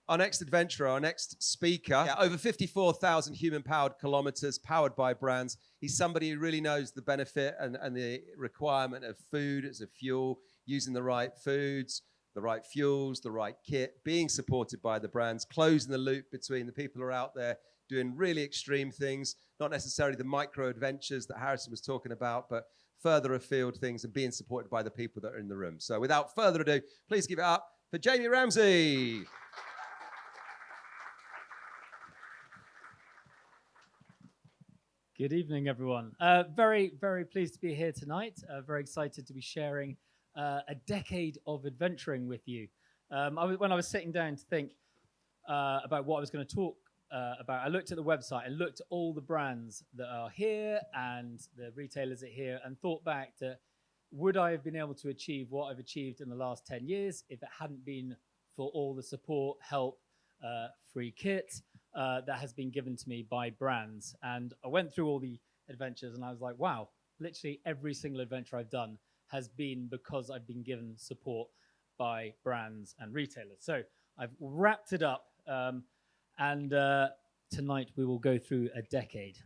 Our next adventurer, our next speaker, over 54,000 human-powered kilometers, powered by brands. He's somebody who really knows the benefit and the requirement of food as a fuel, using the right foods, the right fuels, the right kit, being supported by the brands, closing the loop between the people who are out there doing really extreme things, not necessarily the micro adventures that Harrison was talking about, but further afield things, and being supported by the people that are in the room. So without further ado, please give it up for Jamie Ramsay. Good evening, everyone. Very, very pleased to be here tonight. Very excited to be sharing a decade of adventuring with you. When I was sitting down to think about what I was going to talk about, I looked at the website and looked at all the brands that are here and the retailers that are here, and thought back to, would I have been able to achieve what I've achieved in the last 10 years if it hadn't been for all the support, help, free kit, that has been given to me by brands. And I went through all the adventures and I was like, wow, literally every single adventure I've done has been because I've been given support by brands and retailers. So I've wrapped it up, and tonight we will go through a decade.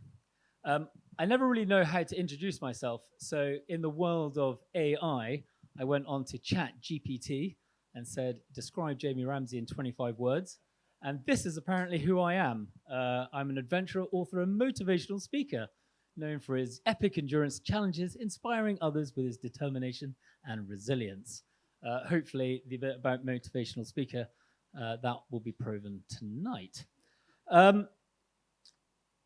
I never really know how to introduce myself. So in the world of AI, I went on to ChatGPT and said, describe Jamie Ramsay in 25 words. And this is apparently who I am. I'm an adventurer, author, and motivational speaker, known for his epic endurance challenges, inspiring others with his determination and resilience. Hopefully, the bit about motivational speaker, that will be proven tonight. I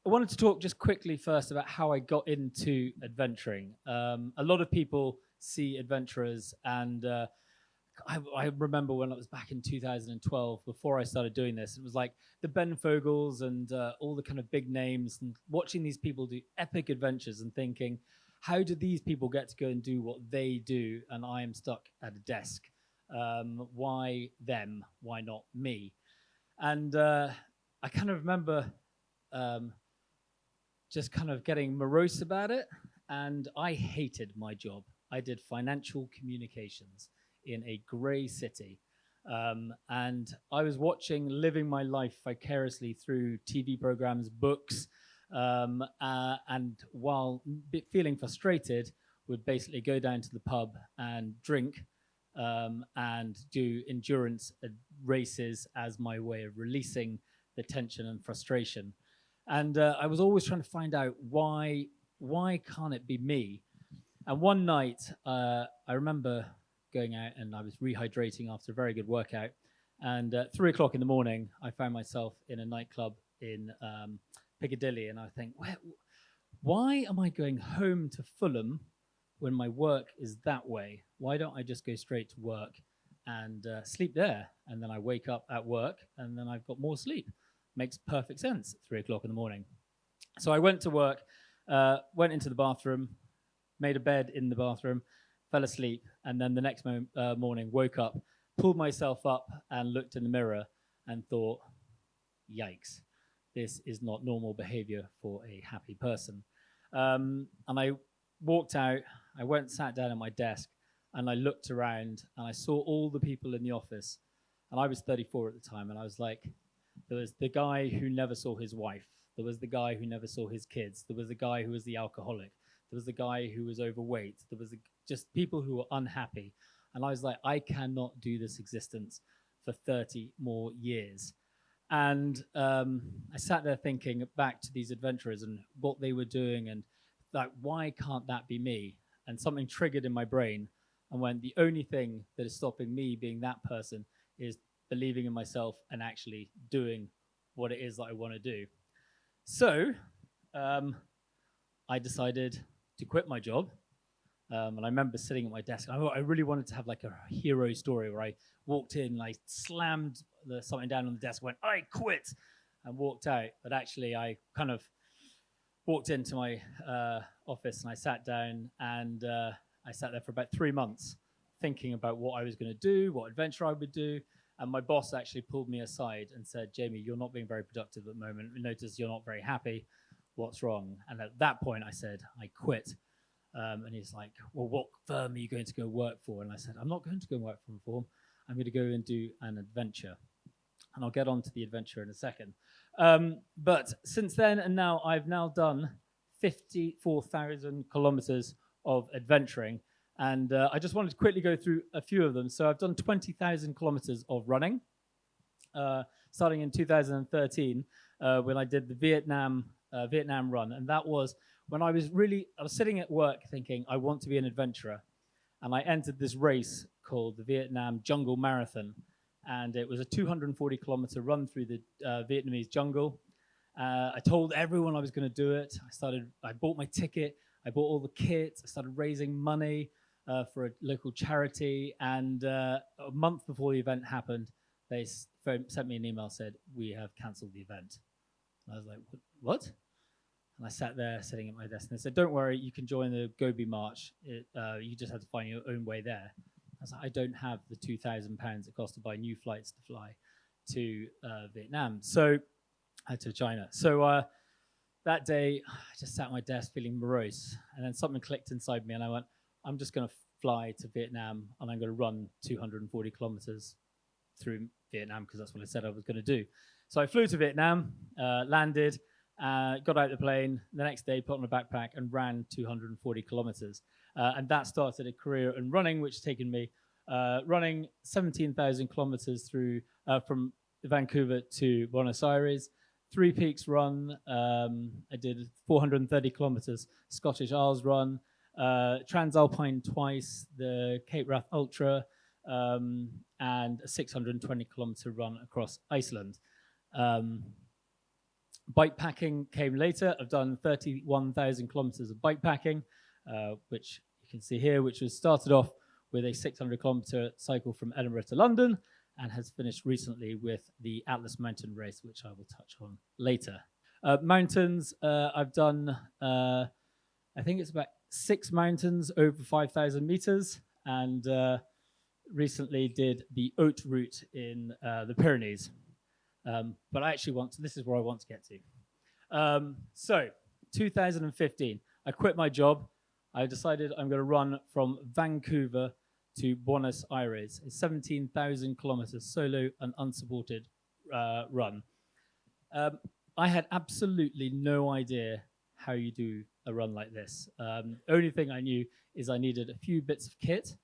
wanted to talk just quickly first about how I got into adventuring. A lot of people see adventurers, and I remember when I was back in 2012, before I started doing this, it was like the Ben Fogels and all the kind of big names, and watching these people do epic adventures and thinking, how do these people get to go and do what they do and I am stuck at a desk? Why them? Why not me? And I kind of remember just kind of getting morose about it, and I hated my job. I did financial communications in a grey city. And I was living my life vicariously through TV programs, books, and while feeling frustrated, would basically go down to the pub and drink and do endurance races as my way of releasing the tension and frustration. And I was always trying to find out why can't it be me? And one night, I remember going out and I was rehydrating after a very good workout. And at 3 o'clock in the morning, I found myself in a nightclub in Piccadilly. And I think, why am I going home to Fulham when my work is that way? Why don't I just go straight to work and sleep there? And then I wake up at work and then I've got more sleep. Makes perfect sense at 3 o'clock in the morning. So I went to work, went into the bathroom, made a bed in the bathroom, fell asleep, and then the next morning woke up, pulled myself up and looked in the mirror and thought, yikes, this is not normal behavior for a happy person. And I walked out, I went and sat down at my desk, and I looked around and I saw all the people in the office, and I was 34 at the time, and I was like, there was the guy who never saw his wife, there was the guy who never saw his kids, there was the guy who was the alcoholic, there was the guy who was overweight, there was just people who were unhappy. And I was like, I cannot do this existence for 30 more years. And I sat there thinking back to these adventurers and what they were doing, and like, why can't that be me? And something triggered in my brain and went, the only thing that is stopping me being that person is believing in myself and actually doing what it is that I want to do. So I decided to quit my job. And I remember sitting at my desk. I really wanted to have like a hero story where I walked in, like slammed something down on the desk, went, I quit, and walked out. But actually, I kind of walked into my office and I sat down, and I sat there for about 3 months thinking about what I was going to do, what adventure I would do. And my boss actually pulled me aside and said, Jamie, you're not being very productive at the moment. We notice you're not very happy. What's wrong? And at that point, I said, I quit. And he's like, well, what firm are you going to go work for? And I said, I'm not going to go work for a firm. I'm going to go and do an adventure. and I'll get on to the adventure in a second. But since then and now, I've now done 54,000 kilometers of adventuring. And I just wanted to quickly go through a few of them. So I've done 20,000 kilometers of running, starting in 2013 when I did the Vietnam run. And that was when I was sitting at work thinking, I want to be an adventurer. And I entered this race called the Vietnam Jungle Marathon. And it was a 240-kilometer run through the Vietnamese jungle. I told everyone I was going to do it. I bought my ticket. I bought all the kit. I started raising money for a local charity. And a month before the event happened, they sent me an email, said, we have cancelled the event. And I was like, what? And I sat there sitting at my desk, and they said, don't worry, you can join the Gobi March. You just have to find your own way there. I was like, I don't have the £2,000 it costs to buy new flights to fly to Vietnam. So to China. So that day, I just sat at my desk feeling morose. And then something clicked inside me, and I went, I'm just going to fly to Vietnam, and I'm going to run 240 kilometers through Vietnam, because that's what I said I was going to do. So I flew to Vietnam, landed, got out the plane. The next day, put on a backpack and ran 240 kilometers. And that started a career in running, which has taken me running 17,000 kilometers through from Vancouver to Buenos Aires. 3 Peaks run. I did 430 kilometers Scottish Isles run, Transalpine twice, the Cape Wrath Ultra, and a 620 kilometer run across Iceland. Bike packing came later. I've done 31,000 kilometers of bike packing, which you can see here, which was started off with a 600 kilometer cycle from Edinburgh to London, and has finished recently with the Atlas Mountain Race, which I will touch on later. Mountains, I've done, I think it's about 6 mountains over 5,000 meters, and recently did the Haute Route in the Pyrenees. But I actually this is where I want to get to. So 2015, I quit my job. I decided I'm going to run from Vancouver to Buenos Aires, a 17,000 kilometers solo and unsupported run. I had absolutely no idea how you do a run like this. Only thing I knew is I needed a few bits of kit,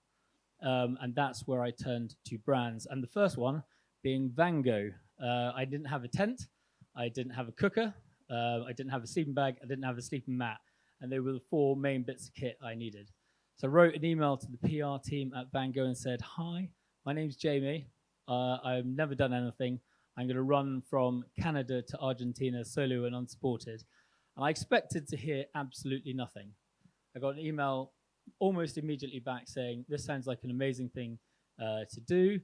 and that's where I turned to brands. And the first one being Vango. I didn't have a tent, I didn't have a cooker, I didn't have a sleeping bag, I didn't have a sleeping mat, and they were the 4 main bits of kit I needed. So I wrote an email to the PR team at Vango and said, hi, my name's Jamie. I've never done anything. I'm going to run from Canada to Argentina solo and unsupported. And I expected to hear absolutely nothing. I got an email almost immediately back saying, this sounds like an amazing thing to do.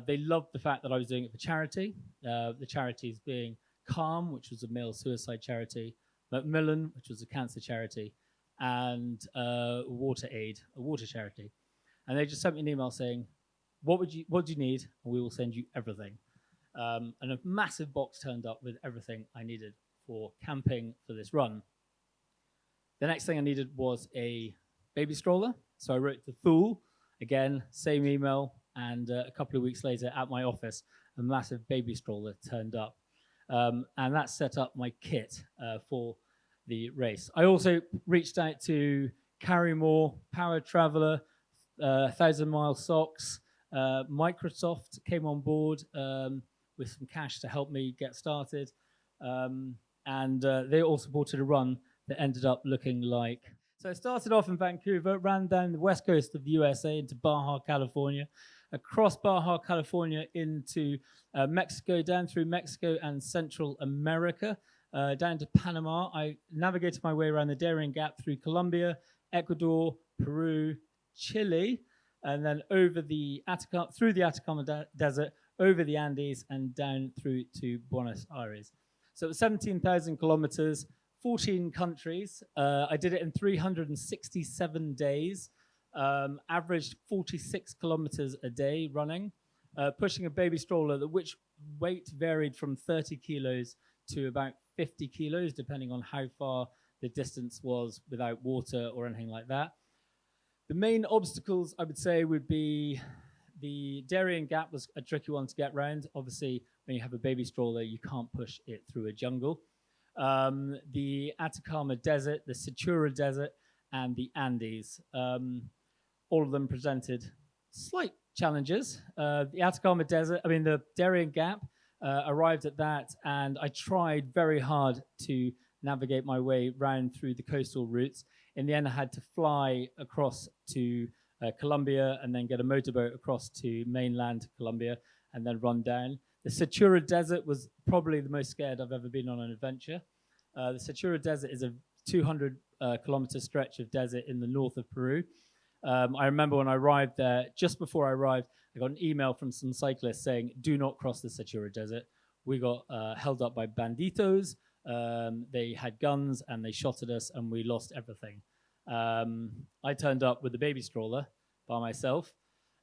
They loved the fact that I was doing it for charity. The charities being Calm, which was a male suicide charity, Macmillan, which was a cancer charity, and Water Aid, a water charity. And they just sent me an email saying, what do you need? And we will send you everything. And a massive box turned up with everything I needed for camping for this run. The next thing I needed was a baby stroller. So I wrote to Thule, again, same email, and a couple of weeks later at my office, a massive baby stroller turned up. And that set up my kit for the race. I also reached out to Carrymore, Power Traveler, 1,000-mile socks. Microsoft came on board with some cash to help me get started. And they all supported a run that ended up looking like. So I started off in Vancouver, ran down the west coast of the USA into Baja, California, across Baja, California into Mexico, down through Mexico and Central America, down to Panama. I navigated my way around the Darien Gap through Colombia, Ecuador, Peru, Chile, and then over the through the Atacama Desert, over the Andes, and down through to Buenos Aires. So it was 17,000 kilometers, 14 countries. I did it in 367 days, averaged 46 kilometers a day running, pushing a baby stroller, which weight varied from 30 kilos to about 50 kilos, depending on how far the distance was without water or anything like that. The main obstacles, I would say, would be the Darien Gap was a tricky one to get round. Obviously, when you have a baby stroller, you can't push it through a jungle. The Atacama Desert, the Sechura Desert, and the Andes. All of them presented slight challenges. The Atacama Desert, the Darien Gap, arrived at that, and I tried very hard to navigate my way round through the coastal routes. In the end, I had to fly across to Colombia and then get a motorboat across to mainland Colombia and then run down. The Sechura Desert was probably the most scared I've ever been on an adventure. The Sechura Desert is a 200 kilometer stretch of desert in the north of Peru. I remember when I arrived there, just before I arrived, I got an email from some cyclists saying, do not cross the Sechura Desert. We got held up by banditos. They had guns and they shot at us and we lost everything. I turned up with a baby stroller by myself.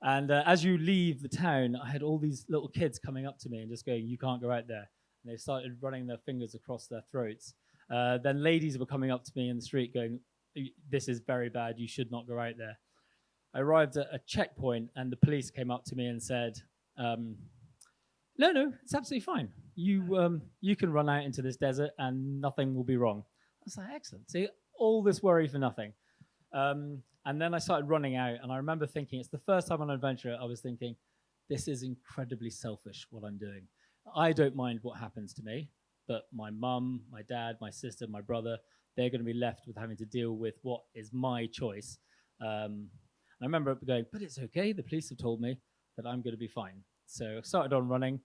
And as you leave the town, I had all these little kids coming up to me and just going, you can't go out there. And they started running their fingers across their throats. Then ladies were coming up to me in the street going, this is very bad, you should not go out there. I arrived at a checkpoint and the police came up to me and said, no, it's absolutely fine. You can run out into this desert and nothing will be wrong. I was like, excellent. See, all this worry for nothing. And then I started running out, and I remember thinking, it's the first time on an adventure I was thinking, this is incredibly selfish what I'm doing. I don't mind what happens to me, but my mum, my dad, my sister, my brother, they're going to be left with having to deal with what is my choice. I remember going, but it's okay. The police have told me that I'm going to be fine. So I started on running,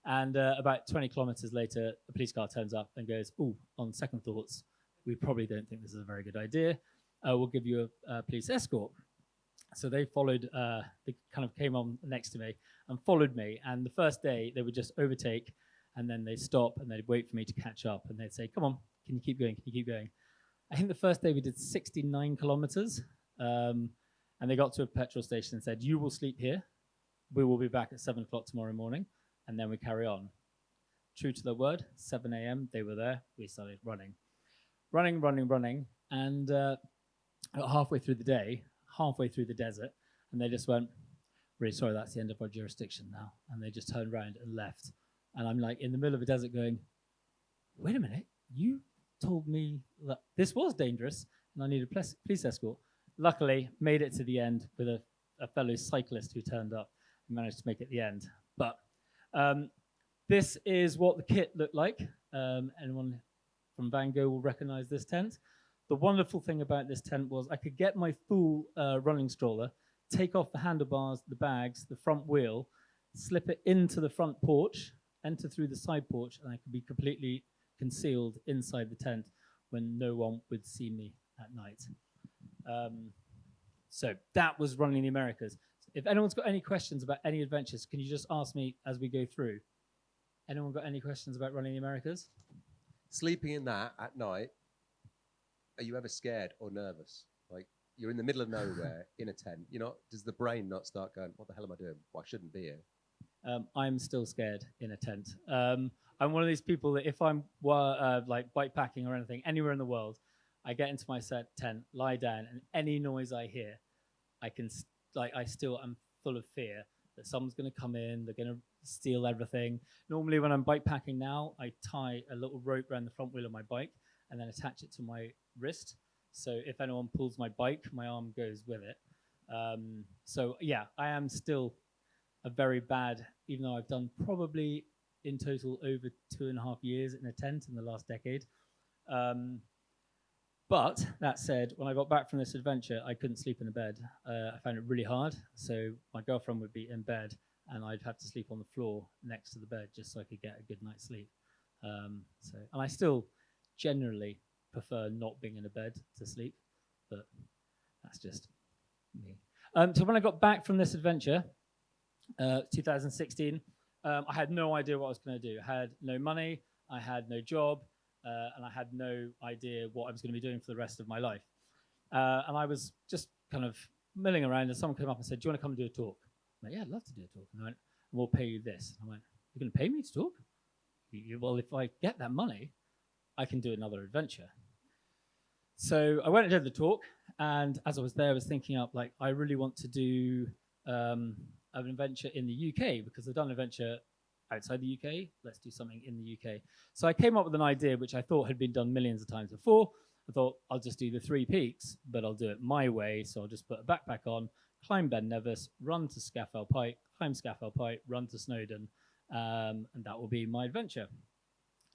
and about 20 kilometers later, a police car turns up and goes, on second thoughts, we probably don't think this is a very good idea. We'll give you a police escort. So they followed, they kind of came on next to me and followed me. And the first day, they would just overtake, and then they'd stop, and they'd wait for me to catch up. And they'd say, come on, can you keep going? Can you keep going? I think the first day we did 69 kilometers. And they got to a petrol station and said, you will sleep here. We will be back at 7 o'clock tomorrow morning. And then we carry on. True to their word, 7 a.m., they were there. We started running. Running. And halfway through the day, halfway through the desert, and they just went, really sorry, that's the end of our jurisdiction now. And they just turned around and left. And I'm like in the middle of a desert going, wait a minute, you told me that this was dangerous and I needed a police escort. Luckily, made it to the end with a fellow cyclist who turned up and managed to make it at the end. But this is what the kit looked like. Anyone from Van Gogh will recognize this tent. The wonderful thing about this tent was I could get my full running stroller, take off the handlebars, the bags, the front wheel, slip it into the front porch, enter through the side porch, and I could be completely concealed inside the tent when no one would see me at night. So that was running the Americas. If anyone's got any questions about any adventures, can you just ask me as we go through? Anyone got any questions about running the Americas? Sleeping in that at night, are you ever scared or nervous? Like you're in the middle of nowhere in a tent. Does the brain not start going, what the hell am I doing? Well, I shouldn't be here. I'm still scared in a tent. I'm one of these people that if I'm like bike packing or anything, anywhere in the world, I get into my tent, lie down, and any noise I hear, I still am full of fear that someone's going to come in, they're going to steal everything. Normally when I'm bike packing now, I tie a little rope around the front wheel of my bike and then attach it to my wrist. So if anyone pulls my bike, my arm goes with it. So yeah, I am still a very bad, even though I've done probably in total over 2.5 years in a tent in the last decade. But that said, when I got back from this adventure, I couldn't sleep in a bed. I found it really hard. So my girlfriend would be in bed and I'd have to sleep on the floor next to the bed just so I could get a good night's sleep. And I still generally prefer not being in a bed to sleep, but that's just me. So when I got back from this adventure, 2016, I had no idea what I was going to do. I had no money, I had no job, and I had no idea what I was going to be doing for the rest of my life. And I was just kind of milling around, and someone came up and said, do you want to come and do a talk? I'm like, yeah, I'd love to do a talk. And I went, we'll pay you this. And I went, you're going to pay me to talk? Well, if I get that money, I can do another adventure. So I went and did the talk, and as I was there, I was thinking up, like, I really want to do an adventure in the UK, because I've done an adventure outside the UK. Let's do something in the UK. So I came up with an idea which I thought had been done millions of times before. I thought I'll just do the 3 peaks, but I'll do it my way. So I'll just put a backpack on, climb Ben Nevis, run to Scafell Pike, climb Scafell Pike, run to Snowdon, and that will be my adventure.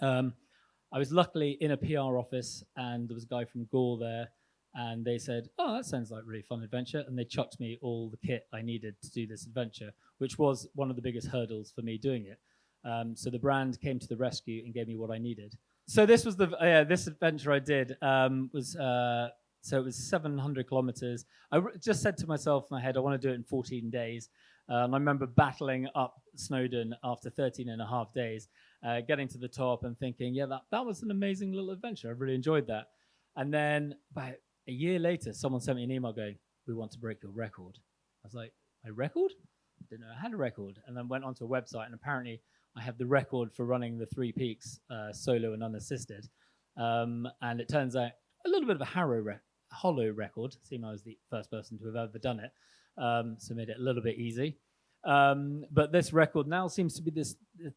I was luckily in a PR office, and there was a guy from Gore there, and they said, "Oh, that sounds like a really fun adventure," and they chucked me all the kit I needed to do this adventure, which was one of the biggest hurdles for me doing it. So the brand came to the rescue and gave me what I needed. So this was this adventure I did so it was 700 kilometers. Just said to myself in my head, I want to do it in 14 days. I remember battling up Snowdon after 13 and a half days, getting to the top and thinking, yeah, that was an amazing little adventure. I really enjoyed that. And then about a year later, someone sent me an email going, "We want to break your record." I was like, "My record?" Didn't know I had a record. And then went onto a website, and apparently I have the record for running the 3 peaks solo and unassisted. And it turns out a little bit of a hollow record, seeing I was the first person to have ever done it. So made it a little bit easy. But this record now seems to be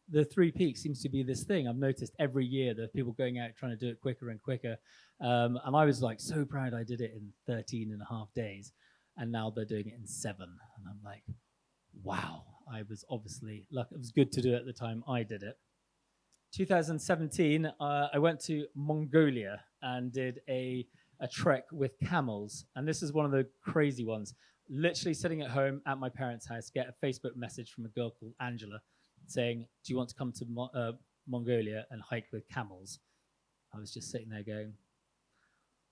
the 3 peaks seems to be this thing. I've noticed every year there's people going out trying to do it quicker and quicker. And I was like so proud I did it in 13 and a half days. And now they're doing it in 7. And I'm like, wow, I was obviously lucky. It was good to do it at the time I did it. 2017, I went to Mongolia and did a trek with camels. And this is one of the crazy ones. Literally sitting at home at my parents' house, get a Facebook message from a girl called Angela saying, "Do you want to come to Mongolia and hike with camels?" I was just sitting there going,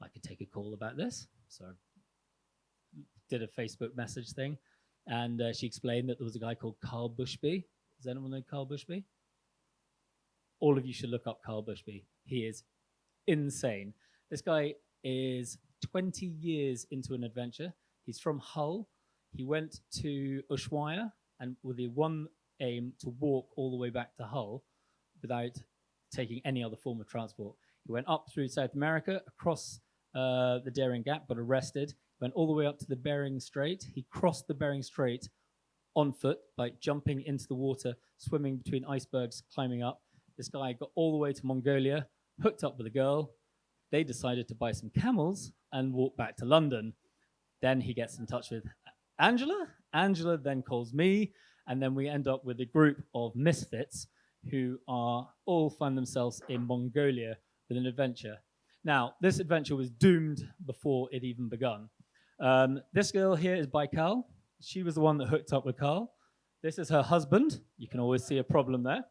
I could take a call about this. So did a Facebook message thing. And she explained that there was a guy called Carl Bushby. Does anyone know Carl Bushby? All of you should look up Carl Bushby. He is insane. This guy is 20 years into an adventure. He's from Hull. He went to Ushuaia and with the one aim to walk all the way back to Hull without taking any other form of transport. He went up through South America, across the Darien Gap, got arrested, went all the way up to the Bering Strait. He crossed the Bering Strait on foot by jumping into the water, swimming between icebergs, climbing up. This guy got all the way to Mongolia, hooked up with a girl. They decided to buy some camels and walk back to London. Then he gets in touch with Angela. Angela then calls me, and then we end up with a group of misfits who all find themselves in Mongolia with an adventure. Now, this adventure was doomed before it even begun. This girl here is Baikal. She was the one that hooked up with Carl. This is her husband. You can always see a problem there.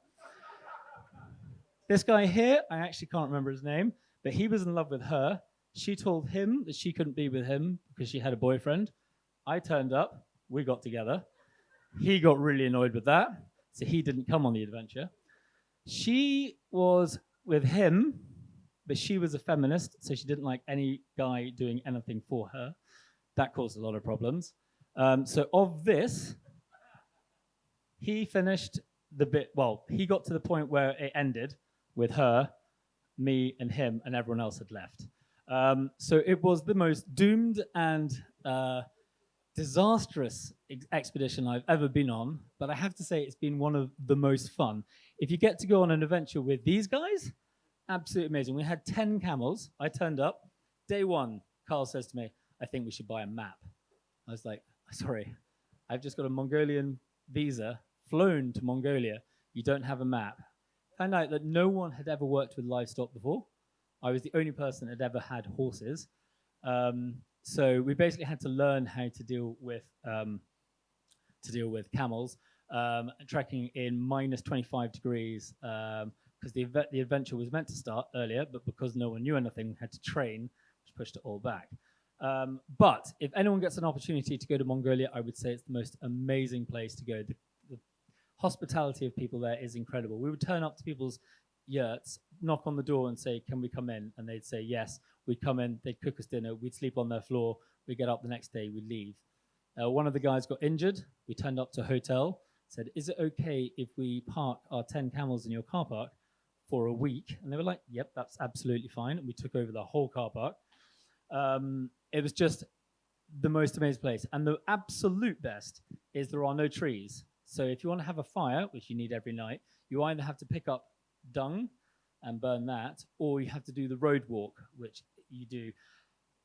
This guy here, I actually can't remember his name, but he was in love with her. She told him that she couldn't be with him because she had a boyfriend. I turned up. We got together. He got really annoyed with that, so he didn't come on the adventure. She was with him, but she was a feminist, so she didn't like any guy doing anything for her. That caused a lot of problems. So of this, he finished the bit, well, he got to the point where it ended with her, me, and him, and everyone else had left. So it was the most doomed and disastrous expedition I've ever been on, but I have to say it's been one of the most fun. If you get to go on an adventure with these guys, absolutely amazing. We had 10 camels. I turned up. Day 1, Carl says to me, "I think we should buy a map." I was like, "Sorry, I've just got a Mongolian visa, flown to Mongolia. You don't have a map." Found out that no one had ever worked with livestock before. I was the only person that had ever had horses. So we basically had to learn how to deal with camels, trekking in minus 25 degrees, because the adventure was meant to start earlier, but because no one knew anything, we had to train, which pushed it all back. But if anyone gets an opportunity to go to Mongolia, I would say it's the most amazing place to go. The hospitality of people there is incredible. We would turn up to people's yurts, knock on the door and say, "Can we come in?" And they'd say yes. We'd come in, they'd cook us dinner, we'd sleep on their floor, we'd get up the next day, we'd leave. One of the guys got injured. We turned up to a hotel, said, "Is it okay if we park our 10 camels in your car park for a week?" And they were like, "Yep, that's absolutely fine." And we took over the whole car park. It was just the most amazing place. And the absolute best is there are no trees. So if you want to have a fire, which you need every night, you either have to pick up dung and burn that, or you have to do the road walk, which you do,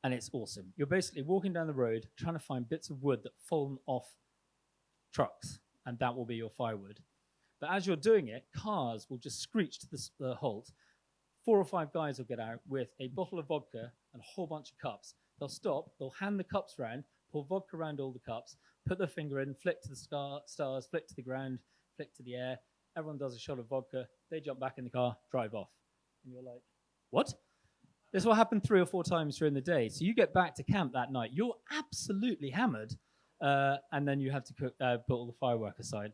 and it's awesome. You're basically walking down the road trying to find bits of wood that have fallen off trucks, and that will be your firewood. But as you're doing it, cars will just screech to the halt. 4 or 5 guys will get out with a bottle of vodka and a whole bunch of cups. They'll stop, they'll hand the cups around, pour vodka around all the cups, put their finger in, flick to the stars, flick to the ground, flick to the air. Everyone does a shot of vodka. They jump back in the car, drive off. And you're like, what? This will happen 3 or 4 times during the day. So you get back to camp that night. You're absolutely hammered. And then you have to put all the firework aside.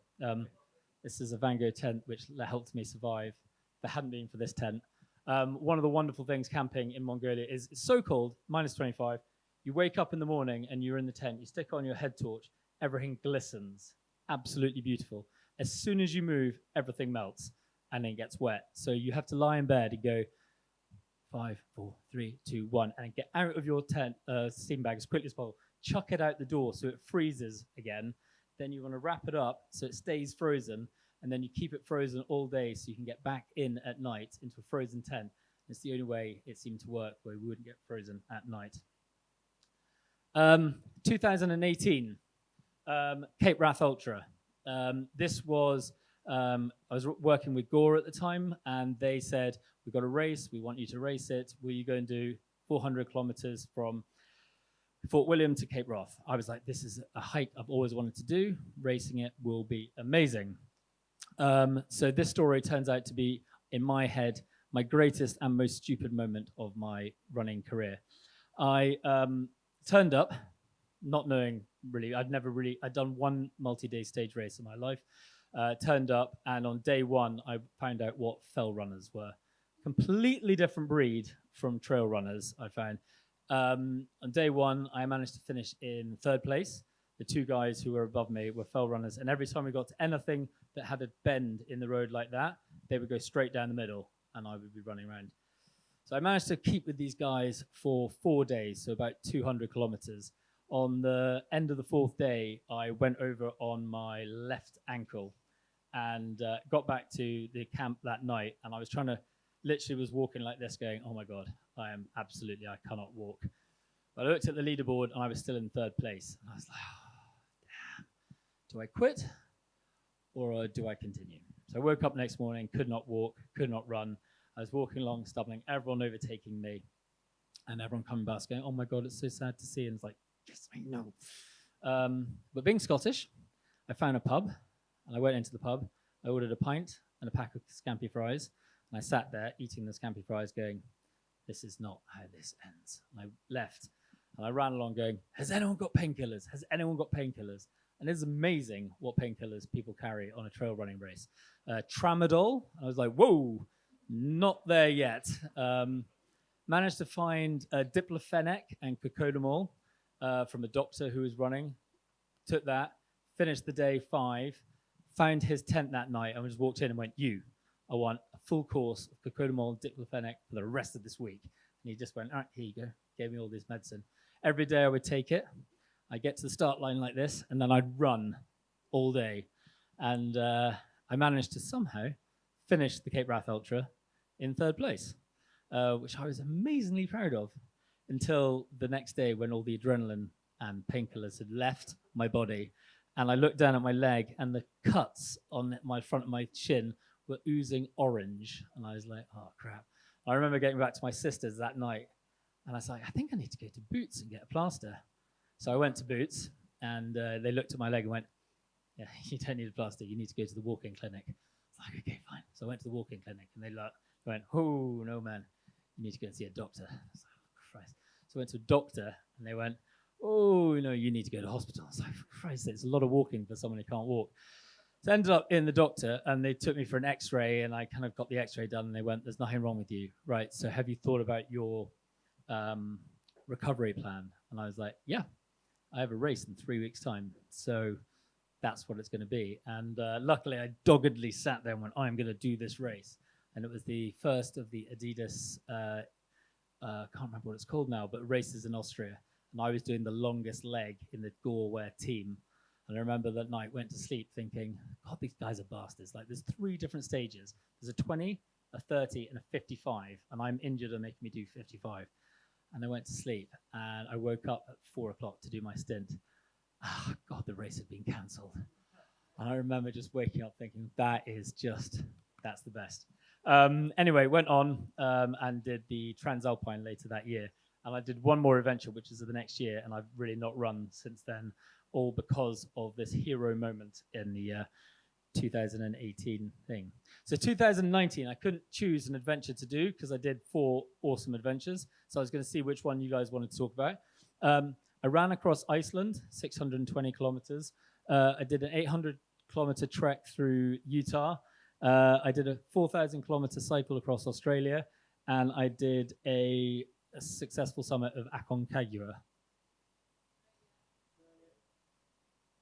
This is a Van Gogh tent, which helped me survive. If it hadn't been for this tent. One of the wonderful things camping in Mongolia is it's so cold, minus 25. You wake up in the morning and you're in the tent. You stick on your head torch. Everything glistens. Absolutely beautiful. As soon as you move, everything melts and then gets wet. So you have to lie in bed and go 5, 4, 3, 2, 1, and get out of your tent steam bag as quickly as possible. Chuck it out the door so it freezes again. Then you want to wrap it up so it stays frozen, and then you keep it frozen all day so you can get back in at night into a frozen tent. It's the only way it seemed to work where we wouldn't get frozen at night. 2018, Cape Wrath Ultra. This was, I was working with Gore at the time, and they said, we've got a race, we want you to race it. Will you go and do 400 kilometers from Fort William to Cape Wrath? I was like, this is a hike I've always wanted to do. Racing it will be amazing. So this story turns out to be, in my head, my greatest and most stupid moment of my running career. I turned up, not knowing really, I'd done one multi-day stage race in my life, turned up, and on day 1, I found out what fell runners were. Completely different breed from trail runners, I found. On day 1, I managed to finish in 3rd place. The 2 guys who were above me were fell runners, and every time we got to anything that had a bend in the road like that, they would go straight down the middle, and I would be running around. So I managed to keep with these guys for 4 days, so about 200 kilometers. On the end of the 4th day, I went over on my left ankle and got back to the camp that night, and I was literally was walking like this going, oh my God, I cannot walk. But I looked at the leaderboard and I was still in 3rd place. And I was like, oh, damn. Do I quit or do I continue? So I woke up next morning, could not walk, could not run. I was walking along, stumbling, everyone overtaking me, and everyone coming past going, oh my God, it's so sad to see. And it's like, yes, I know. But being Scottish, I found a pub, and I went into the pub. I ordered a pint and a pack of scampi fries, and I sat there eating the scampi fries going, this is not how this ends. And I left, and I ran along going, has anyone got painkillers? Has anyone got painkillers? And it's amazing what painkillers people carry on a trail running race. Tramadol, I was like, whoa, not there yet. Managed to find diclofenac and cocodamol from a doctor who was running. Took that, finished the day 5, found his tent that night, and just walked in and went, I want a full course of cocodamol and diclofenac for the rest of this week. And he just went, all right, here you go. Gave me all this medicine. Every day I would take it. I'd get to the start line like this, and then I'd run all day. And I managed to somehow finish the Cape Wrath Ultra in 3rd place, which I was amazingly proud of until the next day when all the adrenaline and painkillers had left my body. And I looked down at my leg, and the cuts on my front of my shin were oozing orange. And I was like, oh, crap. I remember getting back to my sister's that night, and I was like, I think I need to go to Boots and get a plaster. So I went to Boots, and they looked at my leg and went, yeah, you don't need a plaster. You need to go to the walk-in clinic. I was like, okay, fine. So I went to the walk-in clinic, and they went, oh, no, man. You need to go and see a doctor. I was like, oh, Christ. So I went to a doctor, and they went, oh, no, you need to go to hospital. I was like, for Christ's sake, it's a lot of walking for someone who can't walk. So I ended up in the doctor, and they took me for an x-ray, and I kind of got the x-ray done, and they went, there's nothing wrong with you. Right, so have you thought about your recovery plan? And I was like, yeah, I have a race in 3 weeks' time, so that's what it's going to be. And luckily, I doggedly sat there and went, I'm going to do this race. And it was the first of the Adidas, can't remember what it's called now, but races in Austria. And I was doing the longest leg in the Gore Wear team. And I remember that night, went to sleep thinking, God, these guys are bastards. Like, there's 3 different stages. There's a 20, a 30, and a 55. And I'm injured and making me do 55. And I went to sleep. And I woke up at 4 o'clock to do my stint. Ah, God, the race had been cancelled. And I remember just waking up thinking, that's the best. Anyway, went on and did the Transalpine later that year. And I did one more adventure, which is the next year. And I've really not run since then, all because of this hero moment in the 2018 thing. So 2019, I couldn't choose an adventure to do because I did 4 awesome adventures. So I was going to see which one you guys wanted to talk about. I ran across Iceland, 620 kilometers. I did an 800-kilometer trek through Utah. I did a 4,000-kilometer cycle across Australia. And I did a successful summit of Aconcagua.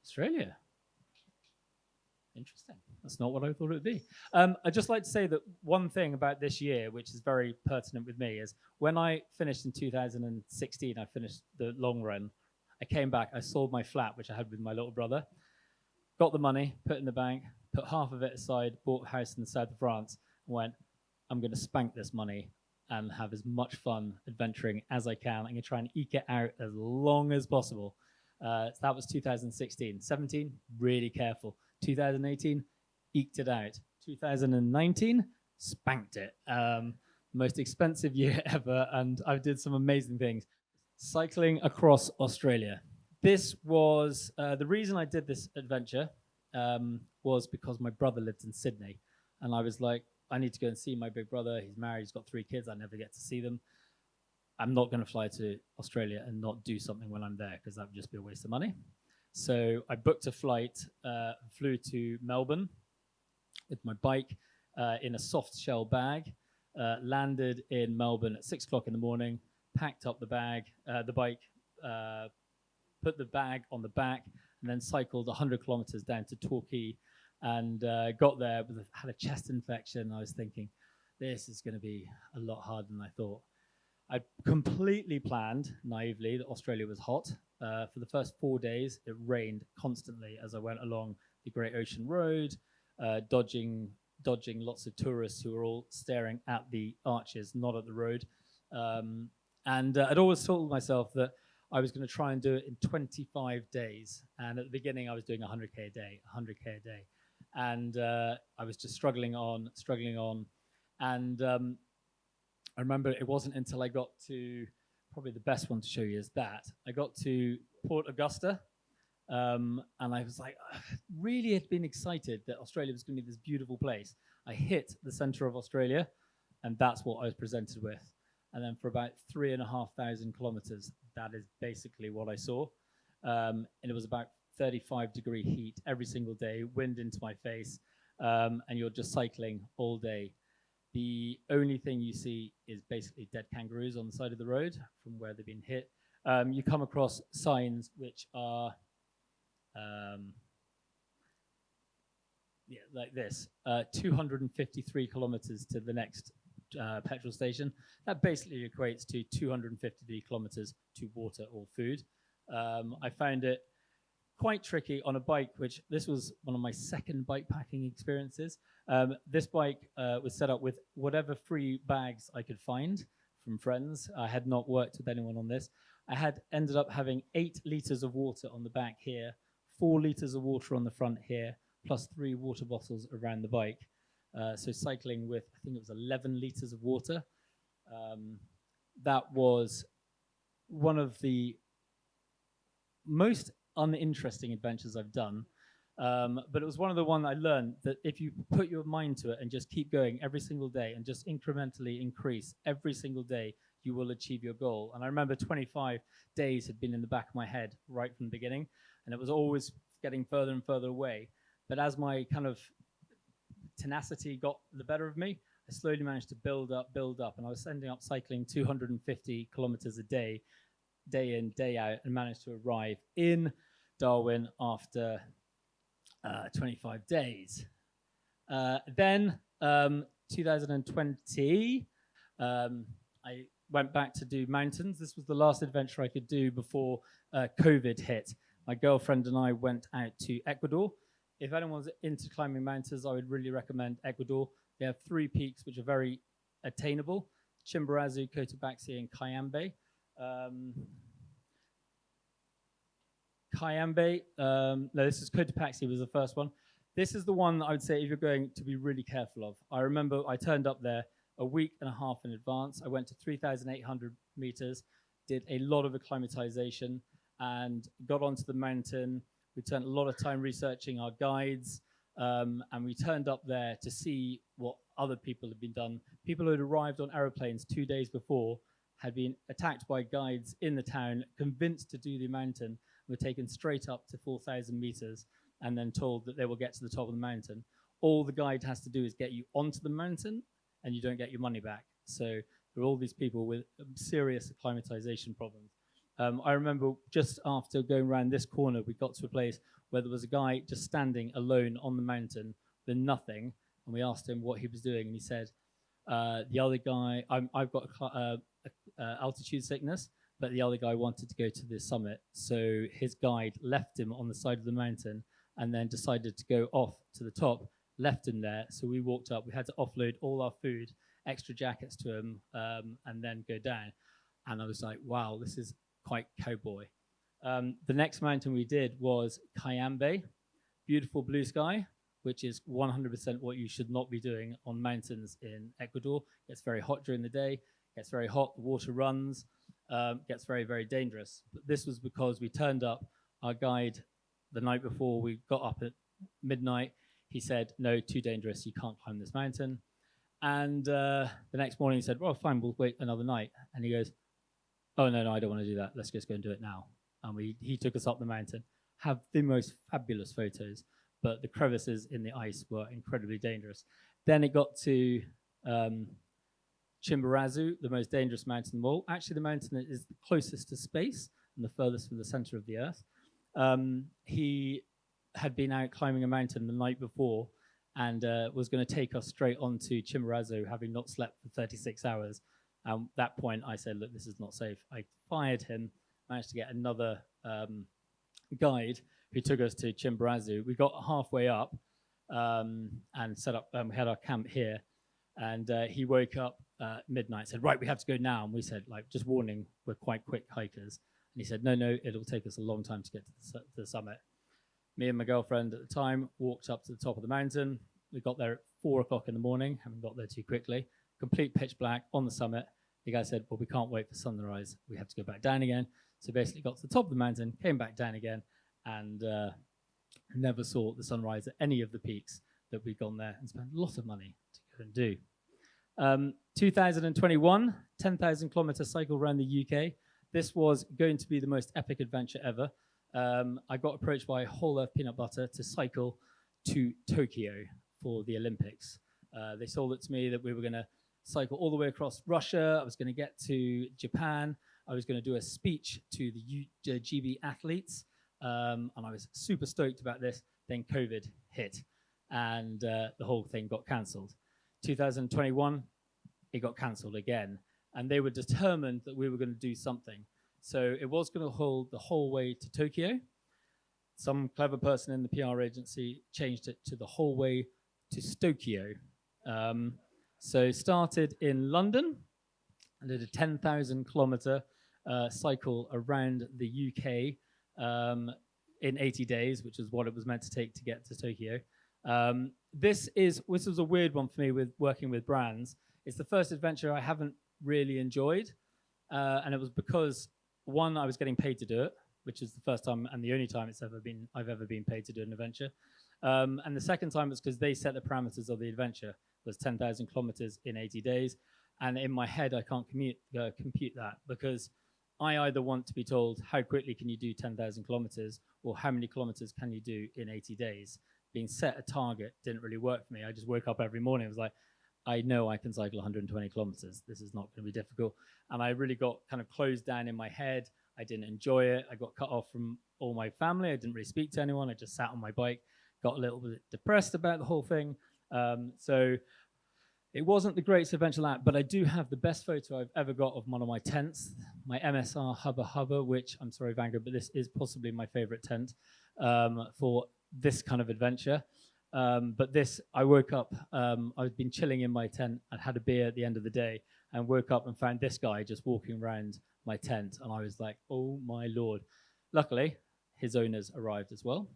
Australia. Interesting. That's not what I thought it would be. I'd just like to say that one thing about this year, which is very pertinent with me, is when I finished in 2016, I finished the long run. I came back, I sold my flat, which I had with my little brother, got the money, put it in the bank, put half of it aside, bought a house in the south of France, and went, I'm going to spank this money and have as much fun adventuring as I can. I'm going to try and eke it out as long as possible. So that was 2016. 17, really careful. 2018, eked it out. 2019, spanked it. Most expensive year ever, and I did some amazing things. Cycling across Australia. This was, the reason I did this adventure was because my brother lived in Sydney. And I was like, I need to go and see my big brother. He's married, he's got 3 kids. I never get to see them. I'm not going to fly to Australia and not do something when I'm there because that would just be a waste of money. So I booked a flight, flew to Melbourne with my bike in a soft shell bag, landed in Melbourne at 6 o'clock in the morning, packed up the bike, put the bag on the back, and then cycled 100 kilometers down to Torquay and got there, had a chest infection. I was thinking, this is going to be a lot harder than I thought. I completely planned, naively, that Australia was hot. For the first 4 days, it rained constantly as I went along the Great Ocean Road, dodging lots of tourists who were all staring at the arches, not at the road. And I'd always told myself that I was going to try and do it in 25 days. And at the beginning, I was doing 100K a day. And I was just struggling on. And I remember it wasn't until I got to, probably the best one to show you is that. I got to Port Augusta, and I was like, really had been excited that Australia was going to be this beautiful place. I hit the center of Australia, and that's what I was presented with. And then for about 3,500 kilometers, that is basically what I saw. And it was about 35-degree heat every single day, wind into my face, and you're just cycling all day. The only thing you see is basically dead kangaroos on the side of the road from where they've been hit. You come across signs which are like this, 253 kilometers to the next petrol station. That basically equates to 253 kilometers to water or food. I found it quite tricky on a bike, which this was one of my second bike packing experiences. This bike was set up with whatever free bags I could find from friends. I had not worked with anyone on this. I had ended up having 8 liters of water on the back here, 4 liters of water on the front here, plus 3 water bottles around the bike. So cycling with, I think it was 11 liters of water. That was one of the most uninteresting adventures I've done. But it was one of the ones I learned that if you put your mind to it and just keep going every single day and just incrementally increase every single day, you will achieve your goal. And I remember 25 days had been in the back of my head right from the beginning, and it was always getting further and further away. But as my kind of tenacity got the better of me, I slowly managed to build up, and I was ending up cycling 250 kilometers a day, day in, day out, and managed to arrive in Darwin after 25 days. Then 2020, I went back to do mountains. This was the last adventure I could do before COVID hit. My girlfriend and I went out to Ecuador. If anyone's into climbing mountains, I would really recommend Ecuador. They have 3 peaks which are very attainable: Chimborazo, Cotopaxi, and Cayambe. No, this is Cotopaxi was the first one. This is the one that I would say if you're going to be really careful of. I remember I turned up there a week and a half in advance. I went to 3,800 meters, did a lot of acclimatization, and got onto the mountain. We spent a lot of time researching our guides, and we turned up there to see what other people had been done. People who had arrived on aeroplanes 2 days before had been attacked by guides in the town, convinced to do the mountain, were taken straight up to 4,000 meters, and then told that they will get to the top of the mountain. All the guide has to do is get you onto the mountain, and you don't get your money back. So there are all these people with serious acclimatization problems. I remember just after going around this corner, we got to a place where there was a guy just standing alone on the mountain with nothing, and we asked him what he was doing, and he said, the other guy, I've got altitude sickness, but the other guy wanted to go to the summit, so his guide left him on the side of the mountain and then decided to go off to the top, left him there. So we walked up, we had to offload all our food, extra jackets to him, and then go down. And I was like, wow, this is quite cowboy. The next mountain we did was Cayambe, beautiful blue sky, which is 100% what you should not be doing on mountains in Ecuador. It gets very hot during the day, gets very hot, the water runs, gets very, very dangerous. But this was because we turned up, our guide, the night before we got up at midnight, he said, no, too dangerous, you can't climb this mountain. And the next morning he said, well, fine, we'll wait another night. And he goes, oh, no, I don't want to do that. Let's just go and do it now. And he took us up the mountain, have the most fabulous photos, but the crevices in the ice were incredibly dangerous. Then it got to Chimborazo, the most dangerous mountain of all. Actually, the mountain that is the closest to space and the furthest from the center of the earth. He had been out climbing a mountain the night before and was going to take us straight onto Chimborazo, having not slept for 36 hours. At that point, I said, look, this is not safe. I fired him, managed to get another guide who took us to Chimborazo. We got halfway up and set up, we had our camp here. And he woke up midnight, said, right, we have to go now. And we said, like, just warning, we're quite quick hikers. And he said, no, it'll take us a long time to get to the summit. Me and my girlfriend at the time walked up to the top of the mountain. We got there at 4 o'clock in the morning, haven't got there too quickly. Complete pitch black on the summit. The guy said, well, we can't wait for sunrise. We have to go back down again. So basically got to the top of the mountain, came back down again, and never saw the sunrise at any of the peaks that we'd gone there and spent a lot of money to go and do. 2021, 10,000 kilometer cycle around the UK. This was going to be the most epic adventure ever. I got approached by Whole Earth Peanut Butter to cycle to Tokyo for the Olympics. They sold it to me that we were going to cycle all the way across Russia. I was going to get to Japan. I was going to do a speech to the GB athletes. And I was super stoked about this. Then COVID hit and the whole thing got cancelled. 2021, it got cancelled again. And they were determined that we were going to do something. So it was going to hold the whole way to Tokyo. Some clever person in the PR agency changed it to the whole way to Stokio. So started in London and did a 10,000 kilometer cycle around the UK in 80 days, which is what it was meant to take to get to Tokyo. This was a weird one for me with working with brands. It's the first adventure I haven't really enjoyed. And it was because, one, I was getting paid to do it, which is the first time and the only time I've ever been paid to do an adventure. And the second time was because they set the parameters of the adventure. It was 10,000 kilometers in 80 days. And in my head, I can't compute that because I either want to be told how quickly can you do 10,000 kilometers or how many kilometers can you do in 80 days. Being set a target didn't really work for me. I just woke up every morning. I was like, I know I can cycle 120 kilometers. This is not going to be difficult. And I really got kind of closed down in my head. I didn't enjoy it. I got cut off from all my family. I didn't really speak to anyone. I just sat on my bike, got a little bit depressed about the whole thing. So it wasn't the greatest adventure lap, but I do have the best photo I've ever got of one of my tents. my MSR Hubba Hubba, which I'm sorry, Vanguard, but this is possibly my favorite tent for this kind of adventure. But this, I woke up, I'd been chilling in my tent and had a beer at the end of the day and woke up and found this guy just walking around my tent. And I was like, oh my Lord. Luckily, his owners arrived as well.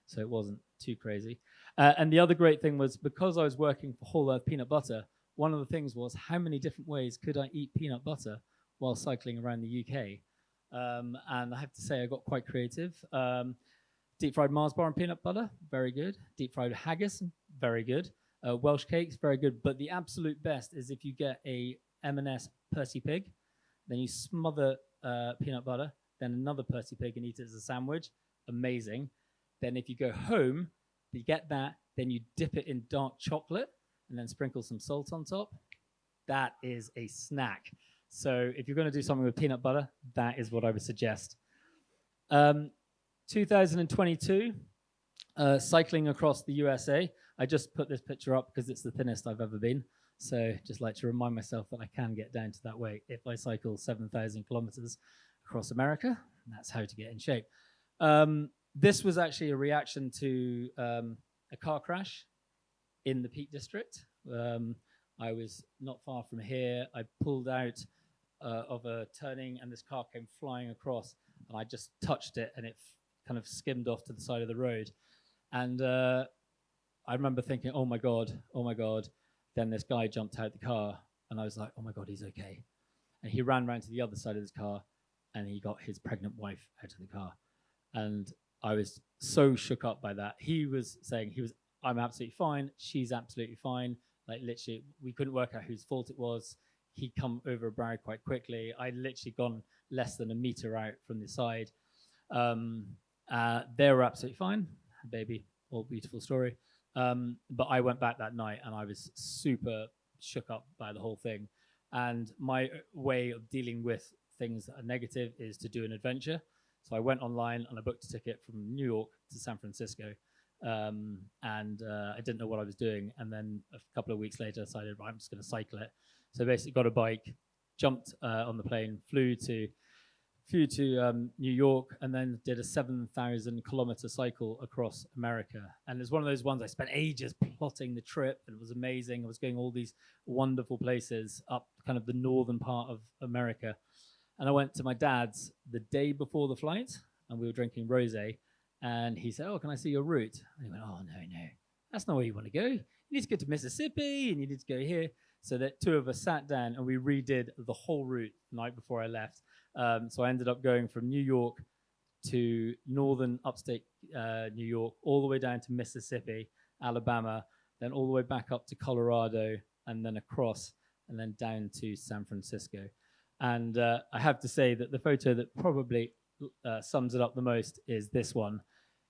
So it wasn't too crazy. And the other great thing was because I was working for Whole Earth Peanut Butter, one of the things was how many different ways could I eat peanut butter while cycling around the UK? And I have to say I got quite creative. Deep fried Mars bar and peanut butter, very good. Deep fried haggis, very good. Welsh cakes, very good. But the absolute best is if you get a M&S Percy Pig, then you smother peanut butter, then another Percy Pig and eat it as a sandwich. Amazing. Then if you go home, you get that, then you dip it in dark chocolate and then sprinkle some salt on top. That is a snack. So if you're going to do something with peanut butter, that is what I would suggest. 2022, cycling across the USA. I just put this picture up because it's the thinnest I've ever been. So just like to remind myself that I can get down to that weight if I cycle 7,000 kilometers across America. That's how to get in shape. This was actually a reaction to a car crash in the Peak District. I was not far from here. I pulled out of a turning and this car came flying across and I just touched it and it kind of skimmed off to the side of the road. And I remember thinking, oh my God. Then this guy jumped out the car and I was like, oh my God, he's okay. And he ran around to the other side of his car and he got his pregnant wife out of the car. And I was so shook up by that. He was saying I'm absolutely fine. She's absolutely fine. Like literally, we couldn't work out whose fault it was. He'd come over a barrier quite quickly. I'd literally gone less than a meter out from the side. They were absolutely fine. Baby, all beautiful story. But I went back that night and I was super shook up by the whole thing. And my way of dealing with things that are negative is to do an adventure. So I went online and I booked a ticket from New York to San Francisco. I didn't know what I was doing. And then a couple of weeks later, I decided, right, I'm just going to cycle it. So basically got a bike, jumped on the plane, flew to New York, and then did a 7,000 kilometer cycle across America. And it's one of those ones I spent ages plotting the trip, and it was amazing. I was going all these wonderful places up kind of the northern part of America. And I went to my dad's the day before the flight, and we were drinking rosé. And he said, oh, can I see your route? And he went, oh, no, that's not where you want to go. You need to go to Mississippi, and you need to go here. So that two of us sat down, and we redid the whole route the night before I left. So I ended up going from New York to northern upstate New York, all the way down to Mississippi, Alabama, then all the way back up to Colorado, and then across, and then down to San Francisco. And I have to say that the photo that probably sums it up the most is this one.